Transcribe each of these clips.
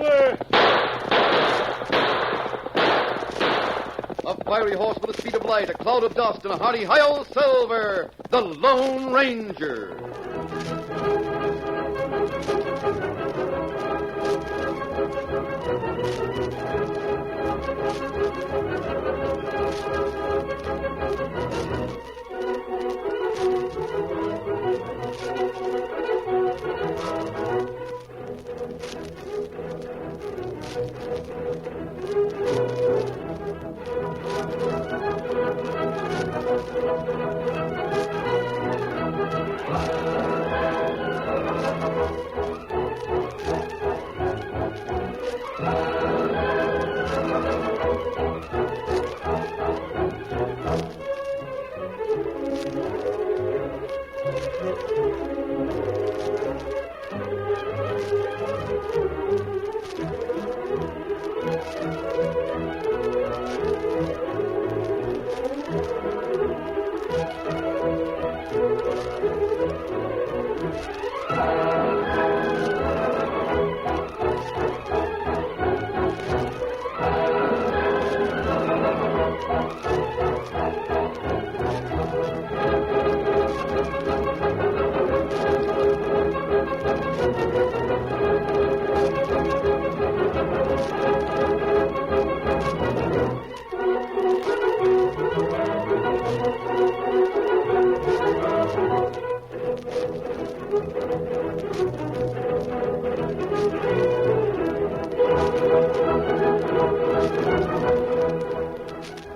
Silver! A fiery horse with the speed of light, a cloud of dust, and a hearty hi-yo Silver, the Lone Ranger.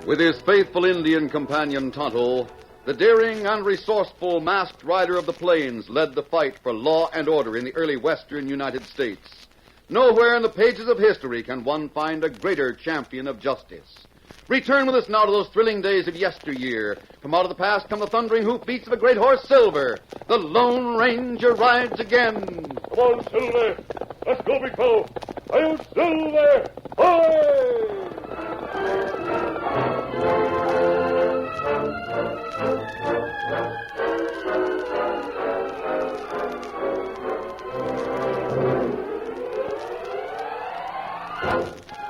With his faithful Indian companion Tonto, the daring and resourceful masked rider of the plains led the fight for law and order in the early western United States. Nowhere in the pages of history can one find a greater champion of justice. Return with us now to those thrilling days of yesteryear. From out of the past come the thundering hoofbeats of a great horse, Silver. The Lone Ranger rides again. Come on, Silver. Let's go, big fellow. Hi-yo, Silver! Hoy!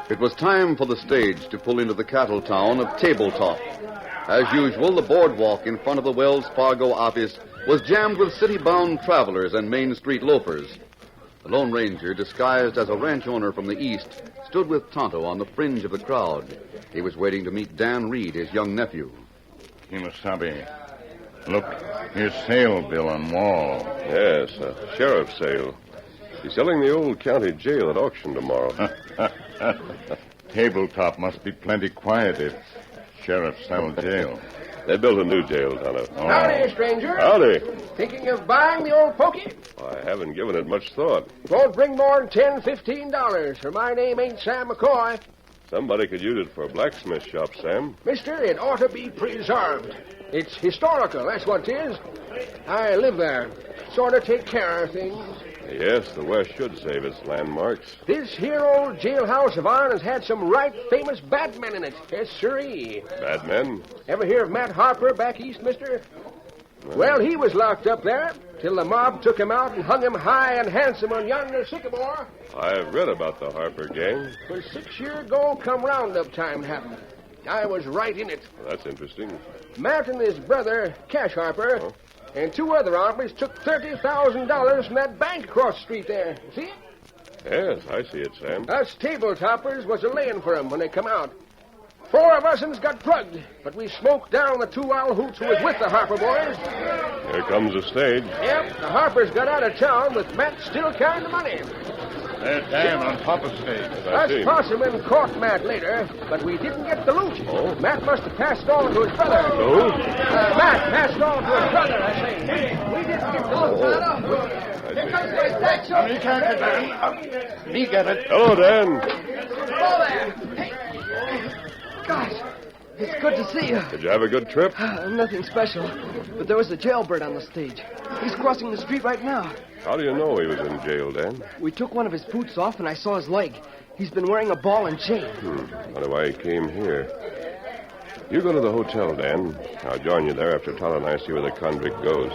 It was time for the stage to pull into the cattle town of Tabletop. As usual, the boardwalk in front of the Wells Fargo office was jammed with city-bound travelers and Main Street loafers. The Lone Ranger, disguised as a ranch owner from the east, stood with Tonto on the fringe of the crowd. He was waiting to meet Dan Reed, his young nephew. Kimasabi, look, here's sale bill on wall. Yes, a sheriff's sale. He's selling the old county jail at auction tomorrow. Tabletop must be plenty quiet if sheriff sell jail. They built a new jail, Tonto. Oh. Howdy, stranger. Howdy. Thinking of buying the old pokey? I haven't given it much thought. Won't bring more than $10, $15, for my name ain't Sam McCoy. Somebody could use it for a blacksmith shop, Sam. Mister, it ought to be preserved. It's historical, that's what it is. I live there. Sort of take care of things. Yes, the West should save its landmarks. This here old jailhouse of ours has had some right famous bad men in it. Yes, sirree. Bad men? Ever hear of Matt Harper back east, mister? Well, he was locked up there till the mob took him out and hung him high and handsome on yonder sycamore. I've read about the Harper gang. For 6 years ago, come roundup time happened. I was right in it. Well, that's interesting. Matt and his brother, Cash Harper, and 2 other hombres took $30,000 from that bank across the street there. See it? Yes, I see it, Sam. Us tabletoppers was a-laying for 'em when they come out. 4 of us got drugged, but we smoked down the 2 wild hoots who was with the Harper boys. Here comes the stage. Yep, the Harpers got out of town with Matt still carrying the money. There's Dan on top of stage. I see. Us possemen caught Matt later, but we didn't get the loot. Oh? Matt must have passed on to his brother. Who? Matt passed on to his brother, I say. We didn't get the loot. Me can't get it. Me get it. Hello, Dan. Hello there. Hey. Gosh, it's good to see you. Did you have a good trip? Nothing special, but there was a jailbird on the stage. He's crossing the street right now. How do you know he was in jail, Dan? We took one of his boots off, and I saw his leg. He's been wearing a ball and chain. Wonder why he came here. You go to the hotel, Dan. I'll join you there after Todd and I see where the convict goes.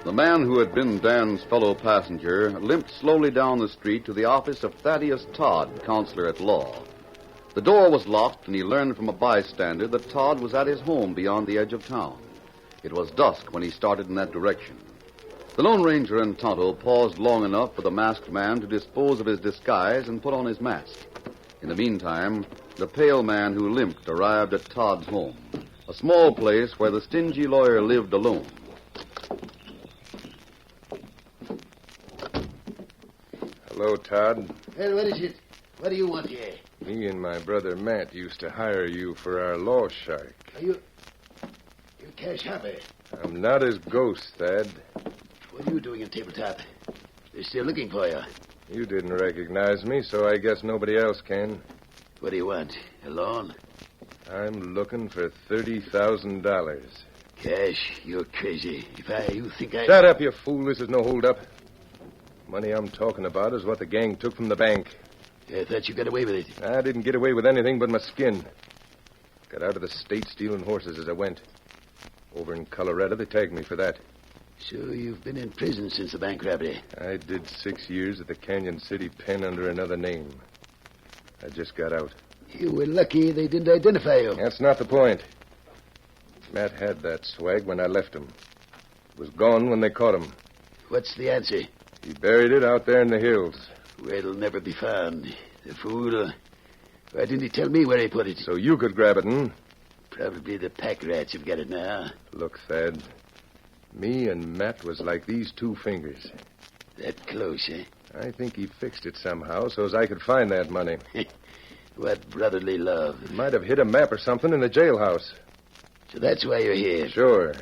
The man who had been Dan's fellow passenger limped slowly down the street to the office of Thaddeus Todd, counselor at law. The door was locked, and he learned from a bystander that Todd was at his home beyond the edge of town. It was dusk when he started in that direction. The Lone Ranger and Tonto paused long enough for the masked man to dispose of his disguise and put on his mask. In the meantime, the pale man who limped arrived at Todd's home, a small place where the stingy lawyer lived alone. Hello, Todd. Well, what is it? What do you want here? Me and my brother Matt used to hire you for our law shark. Are you Cash Harper? I'm not his ghost, Thad. What are you doing in Tabletop? They're still looking for you. You didn't recognize me, so I guess nobody else can. What do you want? A loan? I'm looking for $30,000. Cash, you're crazy. You think I... Shut up, you fool. This is no hold-up. Money I'm talking about is what the gang took from the bank. I thought you got away with it. I didn't get away with anything but my skin. Got out of the state stealing horses as I went. Over in Colorado, they tagged me for that. So you've been in prison since the bank robbery? I did 6 years at the Canyon City pen under another name. I just got out. You were lucky they didn't identify you. That's not the point. Matt had that swag when I left him. It was gone when they caught him. What's the answer? He buried it out there in the hills. Where it'll never be found. The fool. Why didn't he tell me where he put it? So you could grab it, hmm? Probably the pack rats have got it now. Look, Thad. Me and Matt was like these two fingers. That close, eh? I think he fixed it somehow so as I could find that money. What brotherly love. It might have hit a map or something in the jailhouse. So that's why you're here. Sure.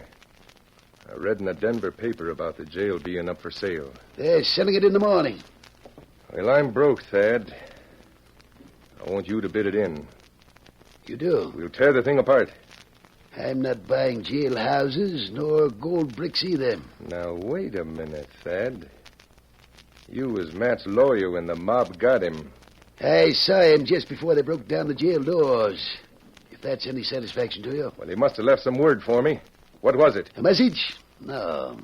I read in a Denver paper about the jail being up for sale. They're selling it in the morning. Well, I'm broke, Thad. I want you to bid it in. You do? We'll tear the thing apart. I'm not buying jailhouses nor gold bricks either. Now, wait a minute, Thad. You was Matt's lawyer when the mob got him. I saw him just before they broke down the jail doors. If that's any satisfaction to you. Well, he must have left some word for me. What was it? A message? No.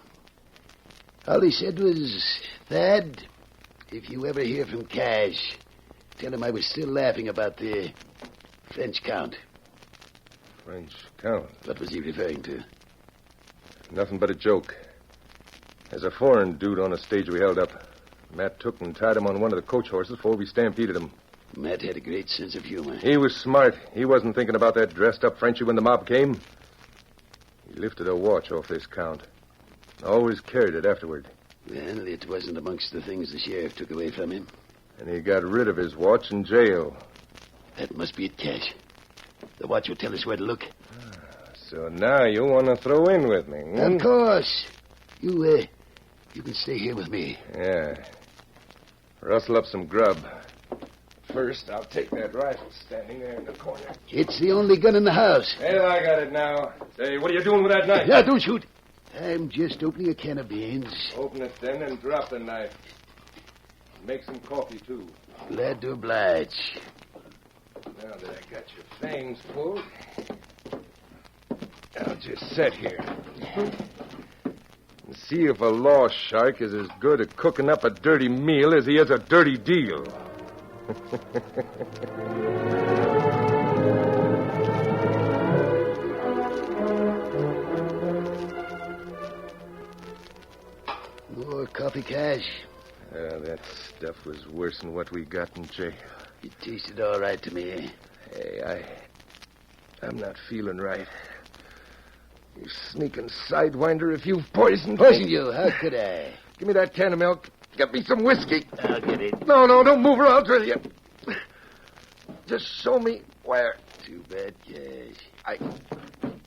All he said was, Thad, if you ever hear from Cash, tell him I was still laughing about the French count. French count? What was he referring to? Nothing but a joke. There's a foreign dude on a stage we held up. Matt took and tied him on one of the coach horses before we stampeded him. Matt had a great sense of humor. He was smart. He wasn't thinking about that dressed-up Frenchie when the mob came. He lifted a watch off this count. Always carried it afterward. Well, it wasn't amongst the things the sheriff took away from him. And he got rid of his watch in jail. That must be it, Cash. The watch will tell us where to look. So now you want to throw in with me, hmm? Of course. You can stay here with me. Yeah. Rustle up some grub. First, I'll take that rifle standing there in the corner. It's the only gun in the house. Well, I got it now. Say, what are you doing with that knife? Yeah, don't shoot. I'm just opening a can of beans. Open it then and drop the knife. Make some coffee, too. Glad to oblige. Now that I got your fangs pulled, I'll just sit here and see if a law shark is as good at cooking up a dirty meal as he is a dirty deal. More coffee, Cash? That stuff was worse than what we got in jail. It tasted all right to me, eh? Hey, I'm not feeling right. You sneaking sidewinder, if you've poisoned Poisoned you? How could I? Give me that can of milk. Get me some whiskey. I'll get it. No, don't move her. I'll drill you. Just show me where. Too bad, Cash.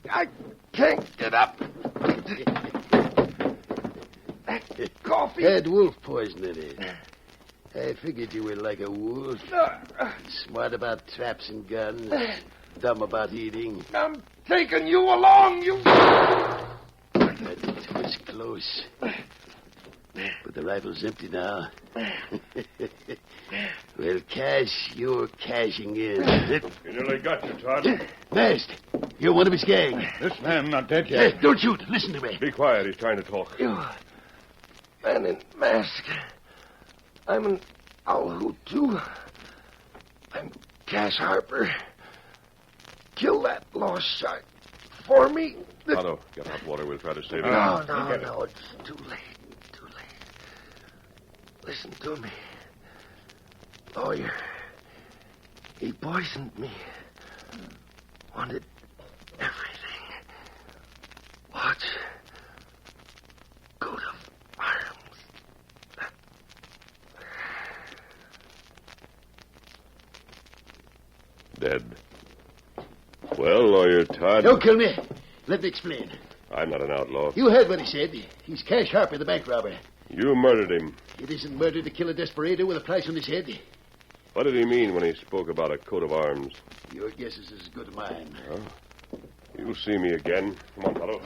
I can't get up. Coffee. Had wolf poison in it. I figured you were like a wolf. Smart about traps and guns. Dumb about eating. I'm taking you along, you... That was close. But the rifle's empty now. Well, Cash, you're cashing in. You nearly got you, Todd. Masked. You're one of his gang. This man not dead yet. Yes, don't shoot. Listen to me. Be quiet. He's trying to talk. You, man in mask. I'm an owl hoot, too. I'm Cash Harper. Kill that lost shark for me. Tonto, get hot water. We'll try to save him. No. It's too late. Listen to me. Lawyer. He poisoned me. Wanted everything. Watch. Coat of arms. Dead. Well, Lawyer Todd. Don't kill me. Let me explain. I'm not an outlaw. You heard what he said. He's Cash Harper, the bank robber. You murdered him. It isn't murder to kill a desperado with a price on his head. What did he mean when he spoke about a coat of arms? Your guess is as good as mine. You'll see me again. Come on, Tonto.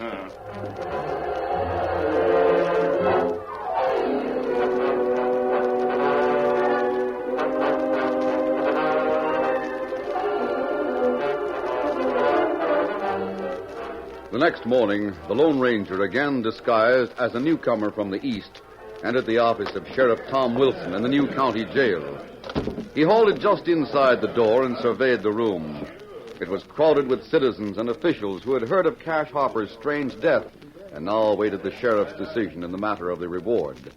The next morning, the Lone Ranger, again disguised as a newcomer from the east, entered the office of Sheriff Tom Wilson in the new county jail. He halted just inside the door and surveyed the room. It was crowded with citizens and officials who had heard of Cash Harper's strange death and now awaited the sheriff's decision in the matter of the reward.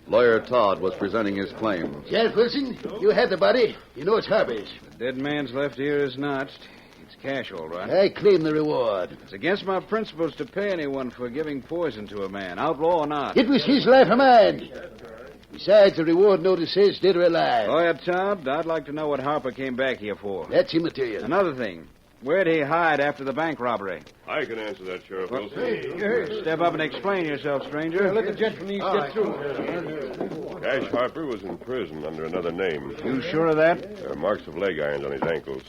Lawyer Todd was presenting his claim. Sheriff Wilson, you have the body. You know it's Harper's. The dead man's left ear is notched. It's Cash, all right. I claim the reward. It's against my principles to pay anyone for giving poison to a man, outlaw or not. It was his life or mine. Besides, the reward notice says dead or alive. Lawyer Todd, I'd like to know what Harper came back here for. That's immaterial. Another thing. Where'd he hide after the bank robbery? I can answer that, Sheriff Wilson. Hey, step up and explain yourself, stranger. Let the gent from the east get through. Cash Harper was in prison under another name. You sure of that? There are marks of leg irons on his ankles.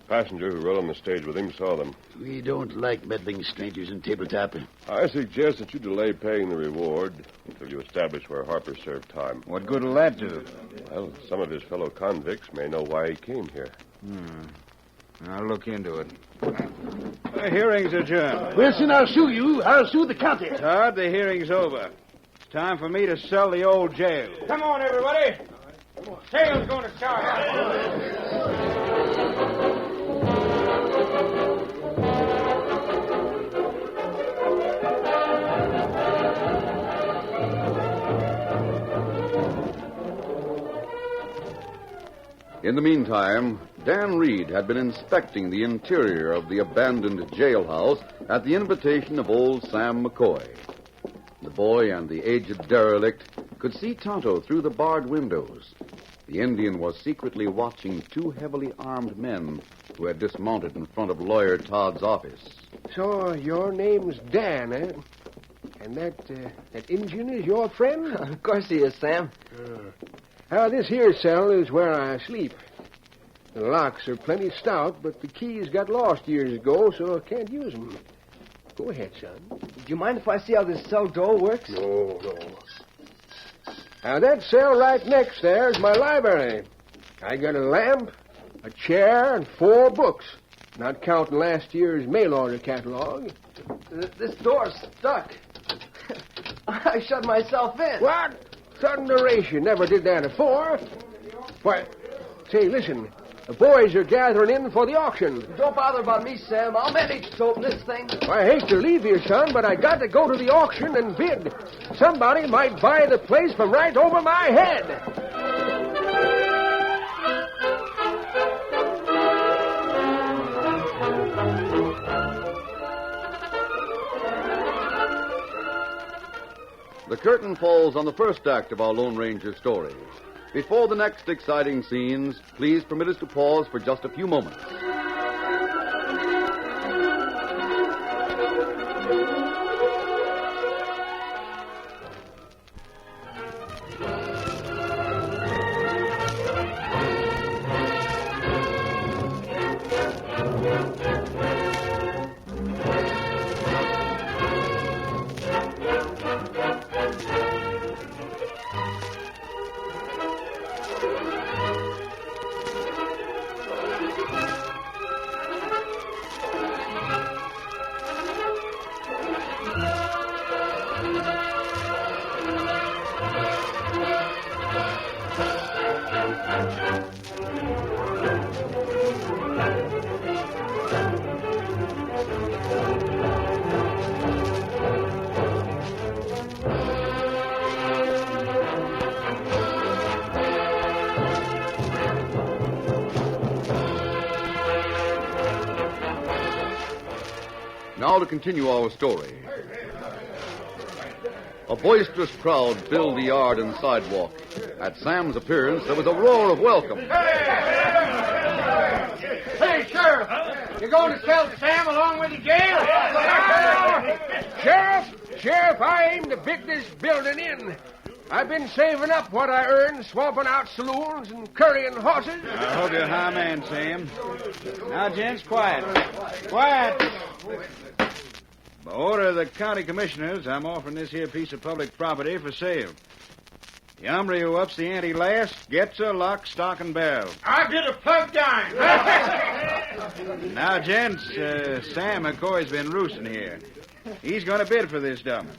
Passenger who rode on the stage with him saw them. We don't like meddling strangers in tabletop. I suggest that you delay paying the reward until you establish where Harper served time. What good will that do? Well, some of his fellow convicts may know why he came here. I'll look into it. The hearing's adjourned. Wilson, I'll sue you. I'll sue the county. Todd, the hearing's over. It's time for me to sell the old jail. Come on, everybody. Sale's going to start. In the meantime, Dan Reed had been inspecting the interior of the abandoned jailhouse at the invitation of old Sam McCoy. The boy and the aged derelict could see Tonto through the barred windows. The Indian was secretly watching two heavily armed men who had dismounted in front of Lawyer Todd's office. So your name's Dan, eh? And that Injun is your friend? Of course he is, Sam. This here cell is where I sleep. The locks are plenty stout, but the keys got lost years ago, so I can't use them. Go ahead, son. Do you mind if I see how this cell door works? No. Now, that cell right next there is my library. I got a lamp, a chair, and 4 books, not counting last year's mail order catalog. This door's stuck. I shut myself in. What? Thunderation. Never did that before. Why, say, listen. The boys are gathering in for the auction. Don't bother about me, Sam. I'll manage to open this thing. I hate to leave you, son, but I got to go to the auction and bid. Somebody might buy the place from right over my head. The curtain falls on the first act of our Lone Ranger story. Before the next exciting scenes, please permit us to pause for just a few moments. Now to continue our story. A boisterous crowd filled the yard and sidewalk. At Sam's appearance, there was a roar of welcome. Hey, Sheriff! You're going to sell Sam along with the jail? Sheriff, I aim to big this building in. I've been saving up what I earned, swamping out saloons and currying horses. I hope you're a high man, Sam. Now, gents, quiet. Quiet! By order of the county commissioners, I'm offering this here piece of public property for sale. The hombre who ups the ante last gets a lock, stock, and barrel. I get a plug dime. Now, gents, Sam McCoy's been roosting here. He's going to bid for this dummy.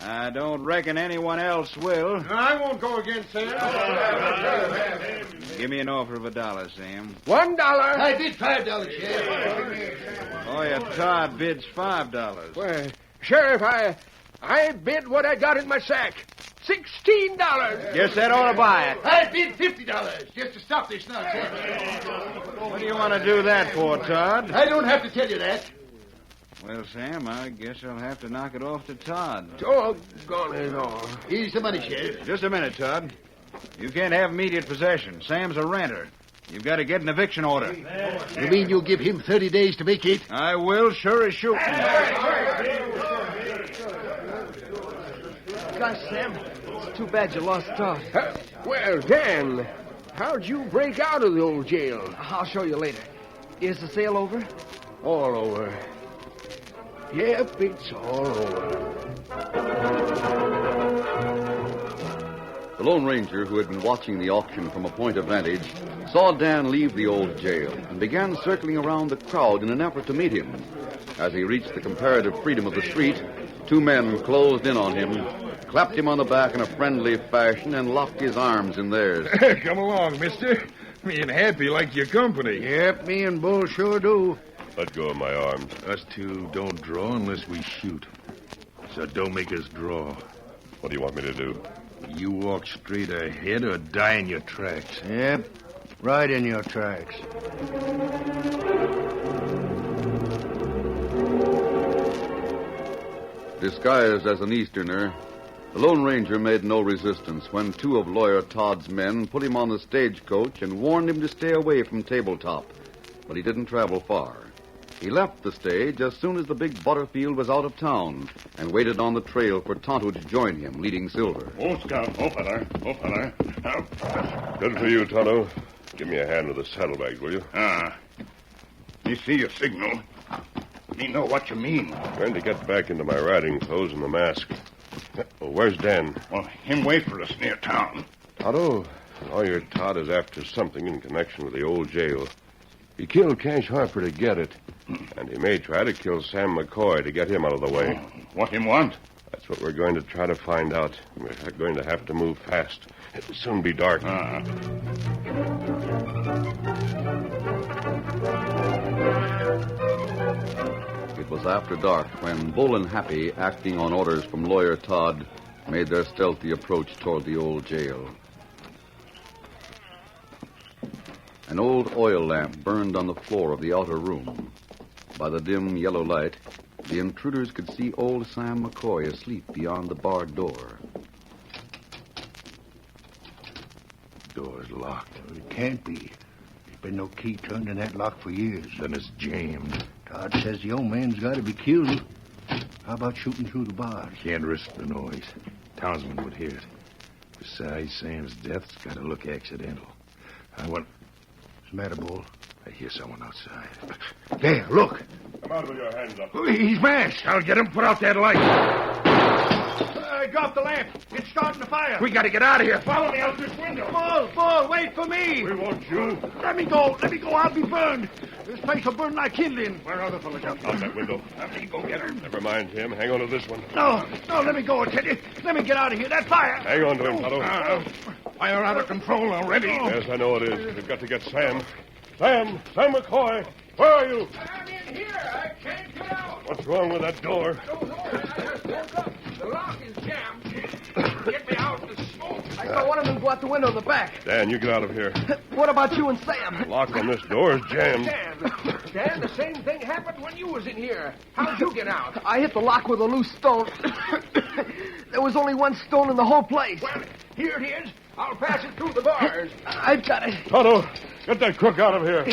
I don't reckon anyone else will. I won't go against Sam. Give me an offer of $1, Sam. $1. I bid $5, Sheriff. Lawyer Todd bids $5. Well, Sheriff, I bid what I got in my sack. $16. Guess that ought to buy it. I bid $50 just to stop this nonsense. What do you want to do that for, Todd? I don't have to tell you that. Well, Sam, I guess I'll have to knock it off to Todd. Doggone it all. Here's the money, Sheriff. Just a minute, Todd. You can't have immediate possession. Sam's a renter. You've got to get an eviction order. You mean you'll give him 30 days to make it? I will, sure as shooting. Gosh, Sam, it's too bad you lost Todd. Well, Dan, how'd you break out of the old jail? I'll show you later. Is the sale over? All over. Yep, it's all over. The Lone Ranger, who had been watching the auction from a point of vantage, saw Dan leave the old jail and began circling around the crowd in an effort to meet him. As he reached the comparative freedom of the street, two men closed in on him, clapped him on the back in a friendly fashion, and locked his arms in theirs. Come along, mister. Me and Happy like your company. Yep, me and Bull sure do. Let go of my arms. Us two don't draw unless we shoot. So don't make us draw. What do you want me to do? You walk straight ahead or die in your tracks. Yep, right in your tracks. Disguised as an Easterner, the Lone Ranger made no resistance when two of Lawyer Todd's men put him on the stagecoach and warned him to stay away from Tabletop. But he didn't travel far. He left the stage as soon as the big Butterfield was out of town and waited on the trail for Tonto to join him, leading Silver. Oh, Scout. Oh, feller. Oh, feller. Good for you, Tonto. Give me a hand with the saddlebags, will you? You see your signal. Me know what you mean. Trying to get back into my riding clothes and the mask. Well, where's Dan? Well, him wait for us near town. Tonto, Lawyer Todd is after something in connection with the old jail. He killed Cash Harper to get it, and he may try to kill Sam McCoy to get him out of the way. What him want? That's what we're going to try to find out. We're going to have to move fast. It'll soon be dark. It was after dark when Bull and Happy, acting on orders from Lawyer Todd, made their stealthy approach toward the old jail. An old oil lamp burned on the floor of the outer room. By the dim yellow light, the intruders could see old Sam McCoy asleep beyond the barred door. Door's locked. It can't be. There's been no key turned in that lock for years. Then it's jammed. Todd says the old man's got to be killed. How about shooting through the bars? Can't risk the noise. Townsman would hear it. Besides, Sam's death's got to look accidental. What's the matter, Bull? I hear someone outside. There, look. Come out with your hands up. He's masked. I'll get him. Put out that light. I dropped the lamp. It's starting to fire. We got to get out of here. Follow me out this window. Bull, wait for me. We want you. Let me go. I'll be burned. This place will burn like kindling. Where are the fellas? Out that window. Let me go get her. Never mind him. Hang on to this one. No, let me go, I tell you. Let me get out of here. That fire. Hang on to him, Tonto. Fire out of control already. Yes, I know it is. We've got to get Sam. Sam McCoy. Where are you? I'm in here. I can't get out. What's wrong with that door? The lock is jammed. Get me out of the smoke. I saw one of them go out the window in the back. Dan, you get out of here. What about you and Sam? Lock on this door is jammed. Dan, the same thing happened when you was in here. How'd you get out? I hit the lock with a loose stone. There was only one stone in the whole place. Well, here it is. I'll pass it through the bars. I've got it. Tonto, get that crook out of here.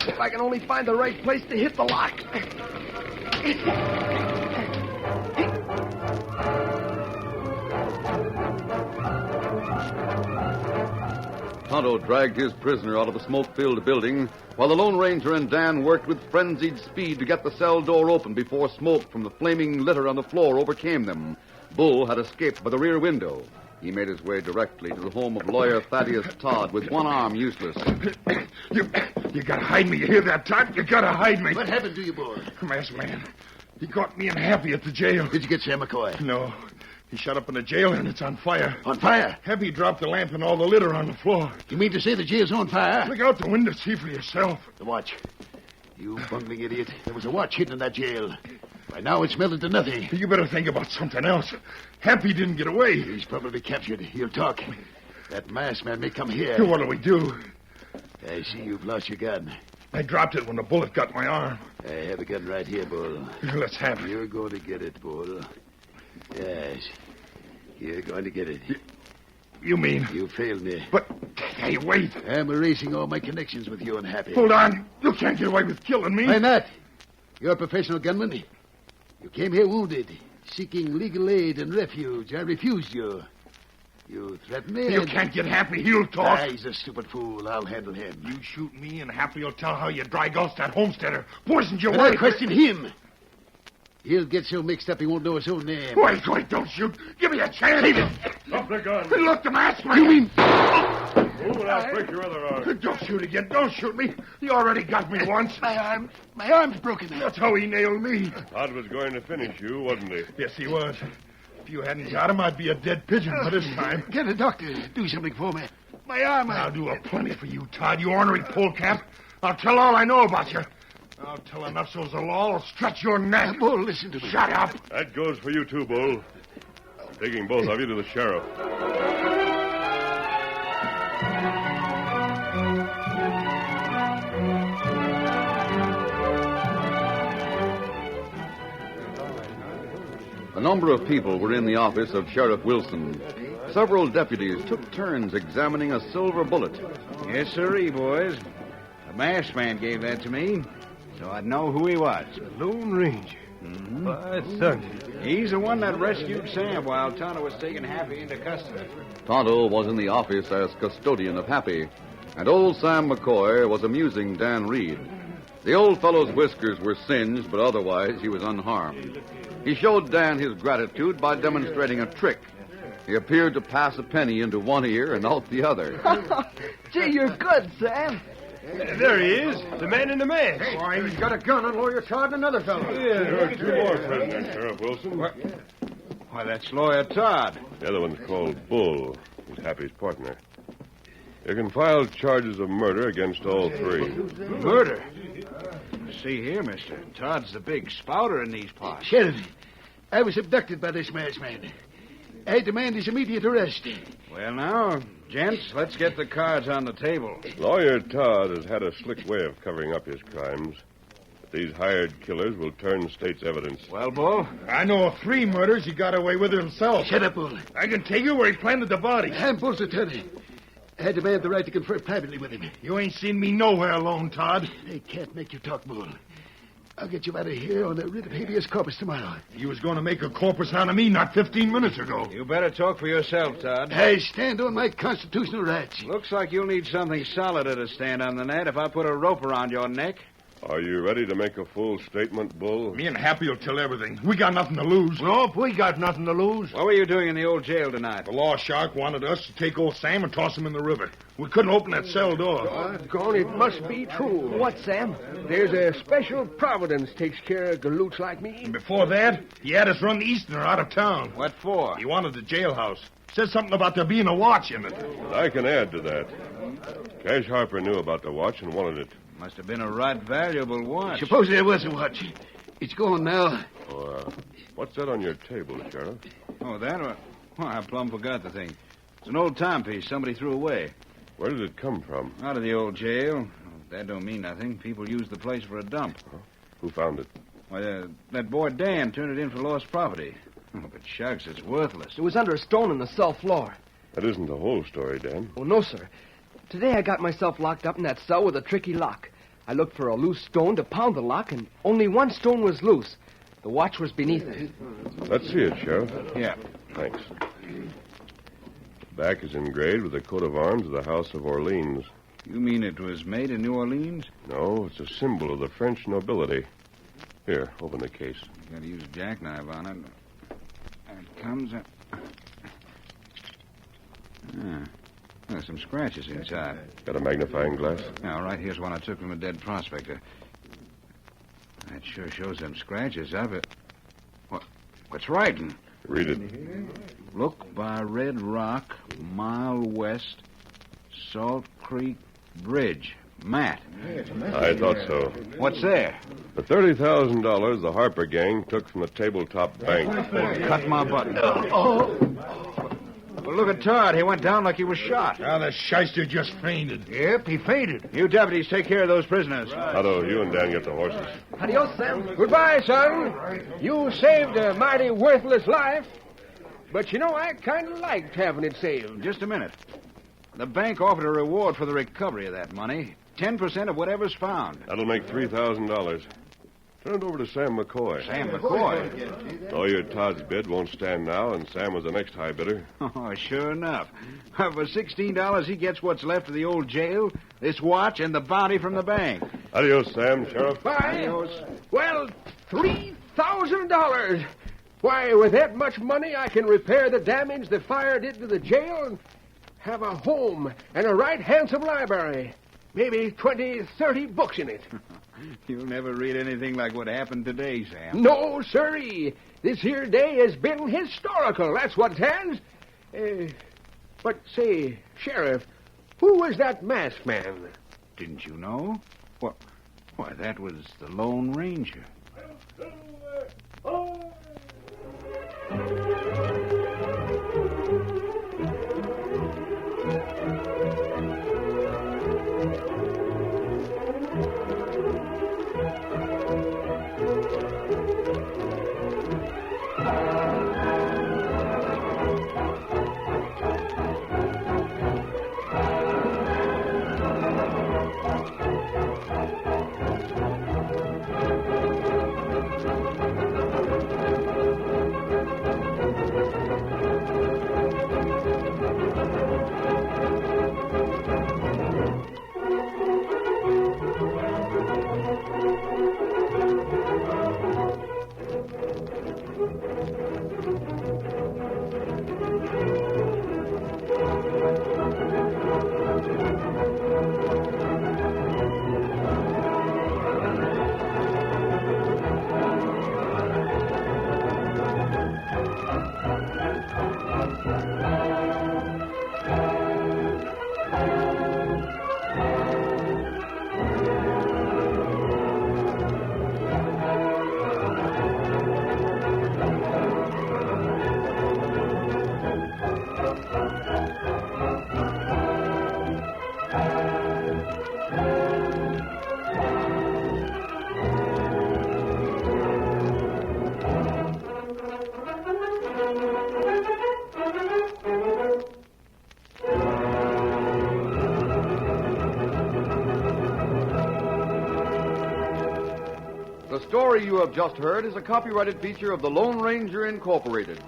If I can only find the right place to hit the lock. Tonto dragged his prisoner out of the smoke-filled building, while the Lone Ranger and Dan worked with frenzied speed to get the cell door open before smoke from the flaming litter on the floor overcame them. Bull had escaped by the rear window. He made his way directly to the home of lawyer Thaddeus Todd with one arm useless. You gotta hide me. You hear that, Todd? You gotta hide me. What happened to you, boy? Masked man. He caught me and Happy at the jail. Did you get Sam McCoy? No. He shut up in the jail and it's on fire. On fire? Happy dropped the lamp and all the litter on the floor. You mean to say the jail's on fire? Look out the window, see for yourself. The watch. You bungling idiot. There was a watch hidden in that jail. By now it's melted to nothing. You better think about something else. Happy didn't get away. He's probably captured. He'll talk. That masked man may come here. What'll we do? I see you've lost your gun. I dropped it when the bullet got my arm. I have a gun right here, Bull. Let's have it. You're going to get it, Bull. Yes. You're going to get it. You mean? You failed me. But, hey, wait. I'm erasing all my connections with you and Happy. Hold on. You can't get away with killing me. Why not? You're a professional gunman. You came here wounded, seeking legal aid and refuge. I refused you. You threatened me. You can't get Happy. He'll talk. He's a stupid fool. I'll handle him. You shoot me and Happy will tell how you dry gulched that homesteader. Poisoned your And wife. I question him. He'll get so mixed up he won't know his own name. Wait, don't shoot. Give me a chance. Drop the gun. Look, the masked man. You mean... Move and I'll break your other arm. Don't shoot again. Don't shoot me. You already got me once. My arm's broken. That's how he nailed me. Todd was going to finish you, wasn't he? Yes, he was. If you hadn't got him, I'd be a dead pigeon by this time. Get a doctor. Do something for me. My arm. I'll do a plenty for you, Todd, you ornery polecat. I'll tell all I know about you. I'll tell enough so the law will stretch your neck. Bull, listen to me. Shut up. That goes for you, too, Bull. I'm taking both of you to the sheriff. A number of people were in the office of Sheriff Wilson. Several deputies took turns examining a silver bullet. Yes, sirree, boys. The masked man gave that to me, so I'd know who he was. Lone Ranger. Mm-hmm. By thunder. He's the one that rescued Sam while Tonto was taking Happy into custody. Tonto was in the office as custodian of Happy, and old Sam McCoy was amusing Dan Reed. The old fellow's whiskers were singed, but otherwise he was unharmed. He showed Dan his gratitude by demonstrating a trick. He appeared to pass a penny into one ear and out the other. Gee, you're good, Sam. There he is, the man in the mask. Why, he's got a gun on Lawyer Todd and another fellow. There are two more prisoners, Sheriff Wilson. Why, that's Lawyer Todd. The other one's called Bull. He's Happy's partner. You can file charges of murder against all three. Murder? See here, mister. Todd's the big spouter in these parts. Sheriff, I was abducted by this masked man. I demand his immediate arrest. Well, now, gents, let's get the cards on the table. Lawyer Todd has had a slick way of covering up his crimes. But these hired killers will turn state's evidence. Well, Bull? I know of 3 murders he got away with himself. Shut up, Bull. I can tell you where he planted the body. I'm Bull's attorney. I demand the right to confer privately with him. You ain't seen me nowhere alone, Todd. They can't make you talk, Bull. I'll get you out of here on a writ of habeas corpus tomorrow. You was going to make a corpus out of me not 15 minutes ago. You better talk for yourself, Todd. I stand on my constitutional rights. Looks like you'll need something solider to stand on than that if I put a rope around your neck. Are you ready to make a full statement, Bull? Me and Happy will tell everything. We got nothing to lose. Nope, we got nothing to lose. What were you doing in the old jail tonight? The law shark wanted us to take old Sam and toss him in the river. We couldn't open that cell door. Doggone, it must be true. What, Sam? There's a special providence takes care of galoots like me. And before that, he had us run the Easterner out of town. What for? He wanted the jailhouse. Said something about there being a watch in it. I can add to that. Cash Harper knew about the watch and wanted it. Must have been a right valuable watch. Suppose there was a watch. It's gone now. Oh, what's that on your table, Sheriff? Oh, that one? Oh, I plumb forgot the thing. It's an old timepiece somebody threw away. Where did it come from? Out of the old jail. that don't mean nothing. People use the place for a dump. Who found it? Why, that boy Dan turned it in for lost property. Oh, but shucks, it's worthless. It was under a stone in the cell floor. That isn't the whole story, Dan. Oh, no, sir. Today I got myself locked up in that cell with a tricky lock. I looked for a loose stone to pound the lock, and only one stone was loose. The watch was beneath it. Let's see it, Sheriff. Yeah. Thanks. The back is engraved with the coat of arms of the House of Orleans. You mean it was made in New Orleans? No, it's a symbol of the French nobility. Here, open the case. You gotta use a jackknife on it. It comes out. There's some scratches inside. Got a magnifying glass? Now, right here's one I took from a dead prospector. That sure shows them scratches of it. What's writing? Read it. Look by Red Rock, mile west, Salt Creek Bridge. Matt. I thought so. What's there? The $30,000 the Harper gang took from the Tabletop Bank. Cut my button. Well, look at Todd. He went down like he was shot. Now, the shyster just fainted. Yep, he fainted. You deputies take care of those prisoners. Otto, you and Dan get the horses. Adios, Sam. Goodbye, son. You saved a mighty worthless life. But, you know, I kind of liked having it saved. Just a minute. The bank offered a reward for the recovery of that money. 10% of whatever's found. That'll make $3,000. Turn it over to Sam McCoy. Sam McCoy? Lawyer Todd's bid won't stand now, and Sam was the next high bidder. Oh, sure enough. For $16, he gets what's left of the old jail, this watch, and the bounty from the bank. Adios, Sam. Sheriff. Bye. Adios. Well, $3,000. Why, with that much money, I can repair the damage the fire did to the jail and have a home and a right handsome library. Maybe 20, 30 books in it. You'll never read anything like what happened today, Sam. No, sirree. This here day has been historical. That's what it has. But say, Sheriff, who was that masked man? Didn't you know? Why, that was the Lone Ranger. The story you have just heard is a copyrighted feature of the Lone Ranger Incorporated.